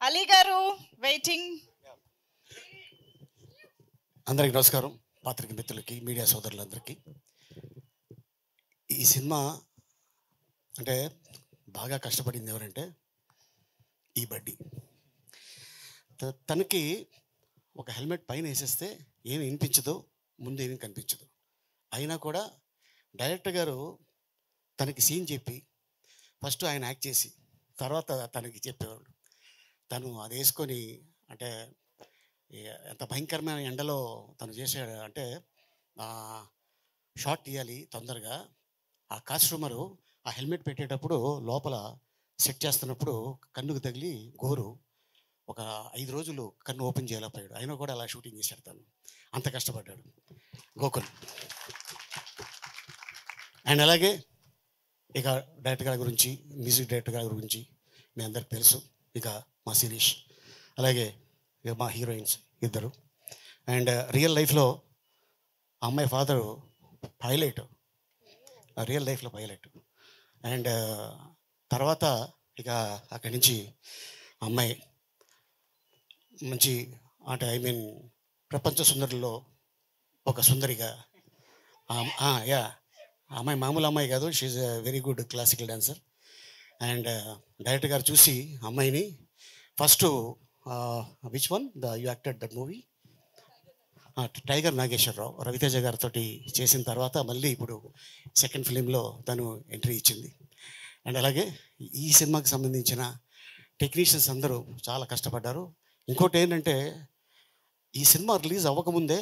అలీ గారు వెయిటింగ్. అందరికి నమస్కారం. పాత్రిక మిత్రులకి, మీడియా సోదరులందరికీ. ఈ సినిమా అంటే బాగా కష్టపడింది ఎవరంటే ఈ బడ్డీ. తనకి ఒక హెల్మెట్ పైన వేసేస్తే ఏమి వినిపించదు, ముందు ఏమీ కనిపించదు. అయినా కూడా డైరెక్టర్ గారు తనకి సీన్ చెప్పి ఫస్ట్ ఆయన యాక్ట్ చేసి తర్వాత తనకి చెప్పేవాడు. తను అది వేసుకొని అంటే ఎంత భయంకరమైన ఎండలో తను చేసాడు అంటే షాట్ తీయాలి తొందరగా. ఆ కాస్ట్యూమరు ఆ హెల్మెట్ పెట్టేటప్పుడు లోపల సెట్ చేస్తున్నప్పుడు కన్నుకు తగిలి గోరు ఒక 5 రోజులు కన్ను ఓపెన్ చేయలేకపోయాడు. అయినా కూడా అలా షూటింగ్ చేశాడు. తను అంత కష్టపడ్డాడు గోకుల్. అండ్ అలాగే ఇక డైరెక్టర్ గారి గురించి, మ్యూజిక్ డైరెక్టర్ గారి గురించి మీ అందరికి తెలుసు. ఇక మా శిరీష్, అలాగే ఇక మా హీరోయిన్స్ ఇద్దరు. అండ్ రియల్ లైఫ్లో ఆ అమ్మాయి ఫాదరు పైలట్, రియల్ లైఫ్లో పైలట్. అండ్ తర్వాత ఇక అక్కడి నుంచి అమ్మాయి మంచి అంటే ఐ మీన్ ప్రపంచ సుందరిలో ఒక సుందరిగా. యా, అమ్మాయి మామూలు అమ్మాయి కాదు, she a very good classical dancer. And director గారు చూసి అమ్మాయిని first which one you acted that movie, Tiger Nageswara Rao, Ravi Teja గారితో చేసిన తర్వాత మళ్ళీ ఇప్పుడు సెకండ్ ఫిలింలో తను ఎంట్రీ ఇచ్చింది. అండ్ అలాగే ఈ సినిమాకి సంబంధించిన టెక్నీషియన్స్ అందరూ చాలా కష్టపడ్డారు. ఇంకోటి ఏంటంటే ఈ సినిమా రిలీజ్ అవ్వకముందే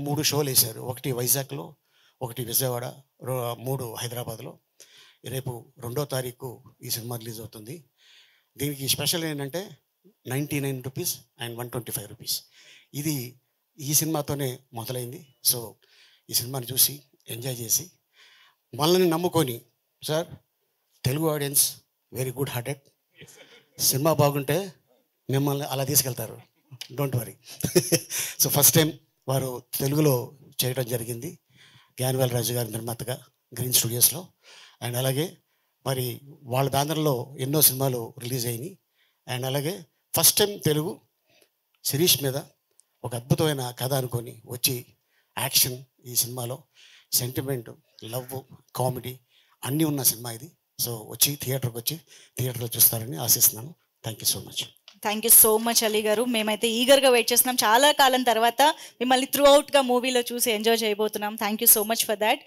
3 షోలు వేశారు. ఒకటి వైజాగ్లో, ఒకటి విజయవాడ, 3 హైదరాబాద్లో. రేపు 2వ తారీఖు ఈ సినిమా రిలీజ్ అవుతుంది. దీనికి స్పెషల్ ఏంటంటే 99 రూపీస్ అండ్ 125 రూపీస్. ఇది ఈ సినిమాతోనే మొదలైంది. సో ఈ సినిమాని చూసి ఎంజాయ్ చేసి మనల్ని నమ్ముకొని, sir Telugu audience very good hearted, cinema బాగుంటే మిమ్మల్ని అలా తీసుకెళ్తారు, don't worry. So first time వారు తెలుగులో చేయడం జరిగింది, జ్ఞానవేల్ రాజు గారి నిర్మాతగా గ్రీన్ స్టూడియోస్లో. అండ్ అలాగే మరి వాళ్ళ బ్యానర్లో ఎన్నో సినిమాలు రిలీజ్ అయినాయి. అండ్ అలాగే ఫస్ట్ టైం తెలుగు శిరీష్ మీద ఒక అద్భుతమైన కథ అనుకొని వచ్చి యాక్షన్, ఈ సినిమాలో సెంటిమెంట్, లవ్, కామెడీ అన్నీ ఉన్న సినిమా ఇది. సో వచ్చి థియేటర్లో చూస్తారని ఆశిస్తున్నాను. Thank you so much. Thank you so much Ali గారు. మేమైతే ఈగర్గా వెయిట్ చేస్తున్నాం. చాలా కాలం తర్వాత మిమ్మల్ని త్రూ అవుట్గా మూవీలో చూసి ఎంజాయ్ చేయబోతున్నాం. Thank you so much for that.